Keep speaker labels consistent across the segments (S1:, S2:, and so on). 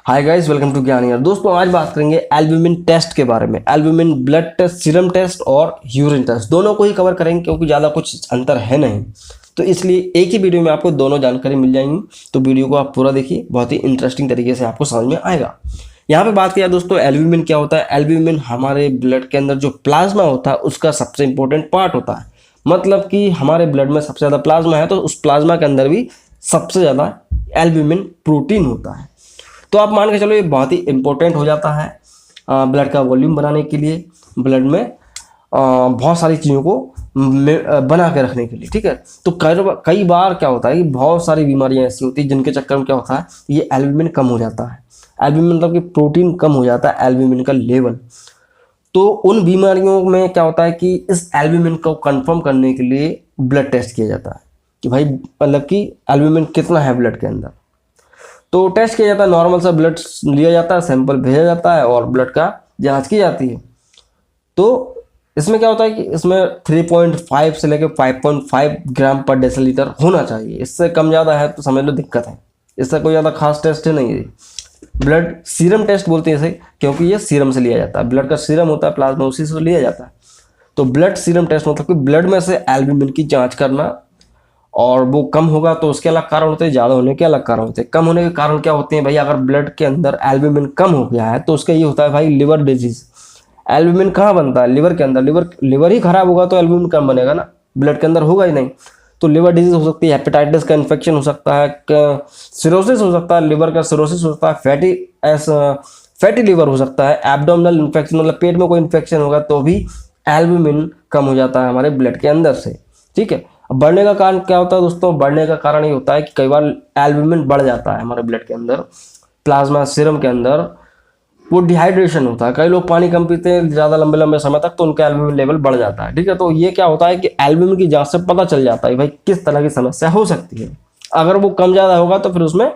S1: Hi guys, welcome to ज्ञान यार। दोस्तों आज बात करेंगे एल्ब्यूमिन टेस्ट के बारे में। Albumin blood test, serum test और यूरिन टेस्ट दोनों को ही कवर करेंगे क्योंकि ज़्यादा कुछ अंतर है नहीं, तो इसलिए एक ही वीडियो में आपको दोनों जानकारी मिल जाएंगी। तो वीडियो को आप पूरा देखिए, बहुत ही इंटरेस्टिंग तरीके से आपको समझ में आएगा। यहाँ पे बात किया दोस्तों, एल्ब्यूमिन क्या होता है। एल्ब्यूमिन हमारे ब्लड के अंदर जो प्लाज्मा होता है उसका सबसे इंपॉर्टेंट पार्ट होता है। मतलब कि हमारे ब्लड में सबसे ज़्यादा प्लाज्मा है तो उस प्लाज्मा के अंदर भी सबसे ज़्यादा एल्ब्यूमिन प्रोटीन होता है। तो आप मान के चलो ये बहुत ही इंपॉर्टेंट हो जाता है ब्लड का वॉल्यूम बनाने के लिए, ब्लड में बहुत सारी चीज़ों को बना के रखने के लिए, ठीक है। तो कई बार क्या होता है कि बहुत सारी बीमारियां ऐसी होती है जिनके चक्कर में क्या होता है, ये एल्ब्यूमिन कम हो जाता है। एल्ब्यूमिन मतलब कि प्रोटीन कम हो जाता है, एल्ब्यूमिन का लेवल। तो उन बीमारियों में क्या होता है कि इस एल्ब्यूमिन को कंफर्म करने के लिए ब्लड टेस्ट किया जाता है कि भाई मतलब कि एल्ब्यूमिन कितना है ब्लड के अंदर। तो टेस्ट किया जाता है, नॉर्मल सा ब्लड लिया जाता है, सैंपल भेजा जाता है और ब्लड का जांच की जाती है। तो इसमें क्या होता है कि इसमें 3.5 से लेकर 5.5 ग्राम पर डेसीलीटर होना चाहिए। इससे कम ज़्यादा है तो समझ लो दिक्कत है। इससे कोई ज़्यादा खास टेस्ट है नहीं है। ब्लड सीरम टेस्ट बोलते हैं इसे, क्योंकि ये सीरम से लिया जाता है। ब्लड का सीरम होता है, प्लाज्मा उसी से लिया जाता है। तो ब्लड सीरम टेस्ट मतलब कि ब्लड में से एल्ब्यूमिन की जाँच करना, और वो कम होगा तो उसके अलग कारण होते हैं, ज़्यादा होने के अलग कारण होते हैं। कम होने के कारण क्या होते हैं भाई, अगर ब्लड के अंदर एल्ब्यूमिन कम हो गया है तो उसका ये होता है भाई लिवर डिजीज। एल्ब्यूमिन कहाँ बनता है, लिवर के अंदर। लिवर ही खराब होगा तो एल्ब्यूमिन कम बनेगा ना, ब्लड के अंदर होगा ही नहीं। तो लिवर डिजीज हो सकती है, हेपेटाइटिस का इन्फेक्शन हो सकता है, सिरोसिस हो सकता है, लिवर का सिरोसिस हो सकता है, फैटी लिवर हो सकता है, एब्डोमिनल इन्फेक्शन मतलब पेट में कोई इन्फेक्शन होगा तो भी एल्ब्यूमिन कम हो जाता है हमारे ब्लड के अंदर से, ठीक है। अब बढ़ने का कारण क्या होता है दोस्तों, बढ़ने का कारण ये होता है कि कई बार एल्ब्यूमिन बढ़ जाता है हमारे ब्लड के अंदर, प्लाज्मा सीरम के अंदर। वो डिहाइड्रेशन होता है, कई लोग पानी कम पीते हैं ज़्यादा लंबे लंबे समय तक तो उनका एल्ब्यूमिन लेवल बढ़ जाता है, ठीक है। तो ये क्या होता है कि एल्ब्यूमिन की जांच से पता चल जाता है भाई किस तरह की समस्या हो सकती है। अगर वो कम ज़्यादा होगा तो फिर उसमें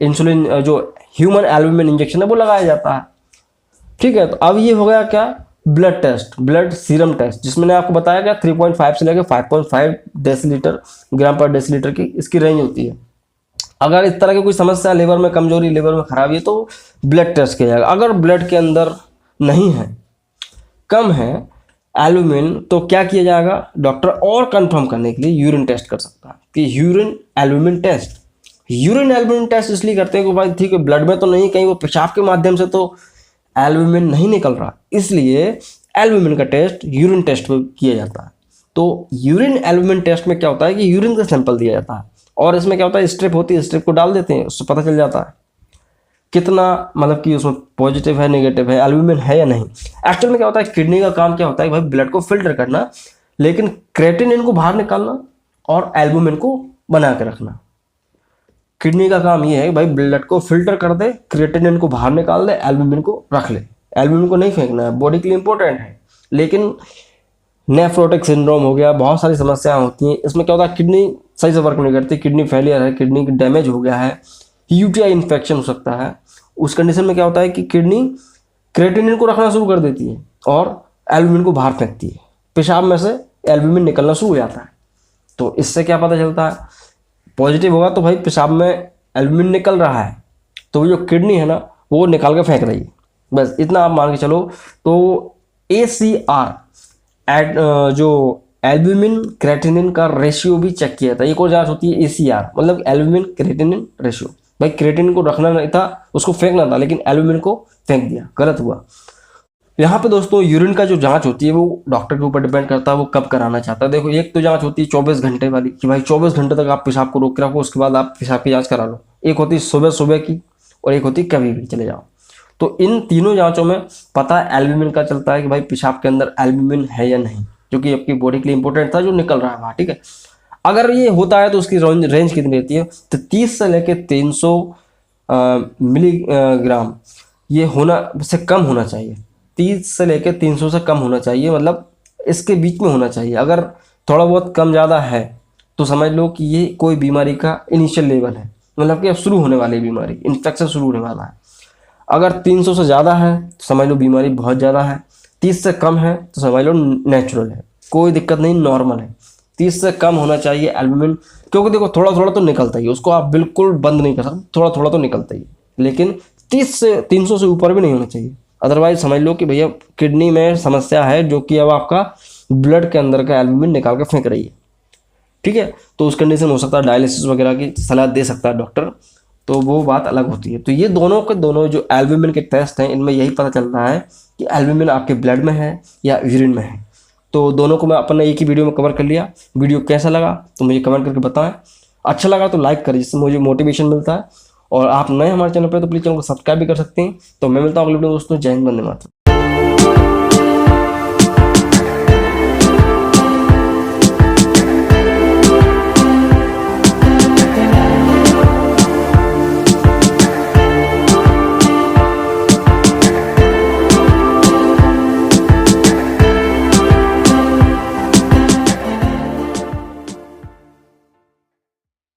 S1: इंसुलिन जो ह्यूमन एल्ब्यूमिन इंजेक्शन है वो लगाया जाता है, ठीक है। तो अब ये हो गया क्या, blood test, blood serum test, जिसमें मैंने आपको बताया गया 3.5 से लेकर 5.5 डेसीलीटर ग्राम पर डेसीलीटर की इसकी रेंज होती है। अगर इस तरह की कोई समस्या, लिवर में कमजोरी, लिवर में खराबी है तो ब्लड टेस्ट किया जाएगा। अगर ब्लड के अंदर नहीं है, कम है एल्ब्यूमिन, तो क्या किया जाएगा, डॉक्टर और कंफर्म करने के लिए यूरिन टेस्ट कर सकता है कि urine albumin test. Urine albumin test इसलिए करते हैं कि भाई ठीक है ब्लड में तो नहीं, कहीं वो पेशाब के माध्यम से तो एल्ब्यूमिन नहीं निकल रहा, इसलिए एल्ब्यूमिन का टेस्ट यूरिन टेस्ट में किया जाता है। तो यूरिन एल्ब्यूमिन टेस्ट में क्या होता है कि यूरिन का सैंपल दिया जाता है और इसमें क्या होता है, स्ट्रिप होती है, स्ट्रिप को डाल देते हैं, उससे पता चल जाता है कितना मतलब कि उसमें पॉजिटिव है, नेगेटिव है, एल्ब्यूमिन है या नहीं। एक्चुअल में क्या होता है, किडनी का काम क्या होता है भाई, ब्लड को फिल्टर करना, लेकिन क्रेटिनिन को बाहर निकालना और एल्ब्यूमिन को बना के रखना। किडनी का काम ये है भाई ब्लड को फिल्टर कर दे, क्रिएटिनिन को बाहर निकाल दे, एल्ब्यूमिन को रख ले। एल्ब्यूमिन को नहीं फेंकना है, बॉडी के लिए इंपॉर्टेंट है। लेकिन नेफ्रोटिक सिंड्रोम हो गया, बहुत सारी समस्याएं होती हैं। इसमें क्या होता है, किडनी सही से वर्क नहीं करती, किडनी फेलियर है, किडनी डैमेज हो गया है, यूटीआई इन्फेक्शन हो सकता है। उस कंडीशन में क्या होता है कि किडनी क्रिएटिनिन को रखना शुरू कर देती है और एल्ब्यूमिन को बाहर फेंकती है, पेशाब में से एल्ब्यूमिन निकलना शुरू हो जाता है। तो इससे क्या पता चलता है, पॉजिटिव होगा तो भाई पेशाब में एल्ब्यूमिन निकल रहा है, तो जो किडनी है ना वो निकाल के फेंक रही है, बस इतना आप मान के चलो। तो ACR जो एल्ब्यूमिन क्रेटिनिन का रेशियो भी चेक किया था। एक और जांच होती है ACR, मतलब एल्ब्यूमिन क्रेटिनिन रेशियो। भाई क्रेटिनिन को रखना नहीं था, उसको फेंकना था, लेकिन एल्ब्यूमिन को फेंक दिया, गलत हुआ। यहाँ पे दोस्तों यूरिन का जो जांच होती है वो डॉक्टर के ऊपर डिपेंड करता है वो कब कराना चाहता है। देखो एक तो जांच होती है 24 घंटे वाली कि भाई 24 घंटे तक आप पेशाब को रोक के रखो, उसके बाद आप पेशाब की जांच करा लो। एक होती है सुबह सुबह की और एक होती है कभी भी चले जाओ। तो इन तीनों जांचों में पता एल्ब्यूमिन का चलता है कि भाई पेशाब के अंदर एल्ब्यूमिन है या नहीं, जो कि आपकी बॉडी के लिए इंपॉर्टेंट था, जो निकल रहा है वहाँ, ठीक है। अगर ये होता है तो उसकी रेंज कितनी रहती है, तो 30 से लेकर 300 मिलीग्राम ये होना से कम होना चाहिए। 30 से लेकर 300 से कम होना चाहिए, मतलब इसके बीच में होना चाहिए। अगर थोड़ा बहुत कम ज़्यादा है तो समझ लो कि ये कोई बीमारी का इनिशियल लेवल है, मतलब कि अब शुरू होने वाली बीमारी, इन्फेक्शन शुरू होने वाला है। अगर 300 से ज़्यादा है तो समझ लो बीमारी बहुत ज़्यादा है, 30 से कम है तो समझ लो नेचुरल है, कोई दिक्कत नहीं, नॉर्मल है। 30 से कम होना चाहिए एल्ब्यूमिन, क्योंकि देखो थोड़ा थोड़ा तो निकलता ही है, उसको आप बिल्कुल बंद नहीं कर सकते, थोड़ा थोड़ा तो निकलता ही है। लेकिन 30 से 300 से ऊपर भी नहीं होना चाहिए। अदरवाइज समझ लो कि भैया किडनी में समस्या है, जो कि अब आपका ब्लड के अंदर का एल्ब्यूमिन निकाल के फेंक रही है। ठीक है, तो उस कंडीशन हो सकता है डायलिसिस वगैरह की सलाह दे सकता है डॉक्टर, तो वो बात अलग होती है। तो ये दोनों के दोनों जो एल्ब्यूमिन के टेस्ट हैं, इनमें यही पता चलता है कि एल्ब्यूमिन आपके ब्लड में है या यूरिन में है। तो दोनों को मैं अपने एक ही वीडियो में कवर कर लिया। वीडियो कैसा लगा तो मुझे कमेंट करके बताएं। अच्छा लगा तो लाइक करें, जिससे मुझे मोटिवेशन मिलता है। और आप नए हमारे चैनल पर तो प्लीज़ चैनल को सब्सक्राइब भी कर सकते हैं। तो मैं मिलता हूँ अगले वीडियो में दोस्तों। जय हिंद, वंदे मातरम।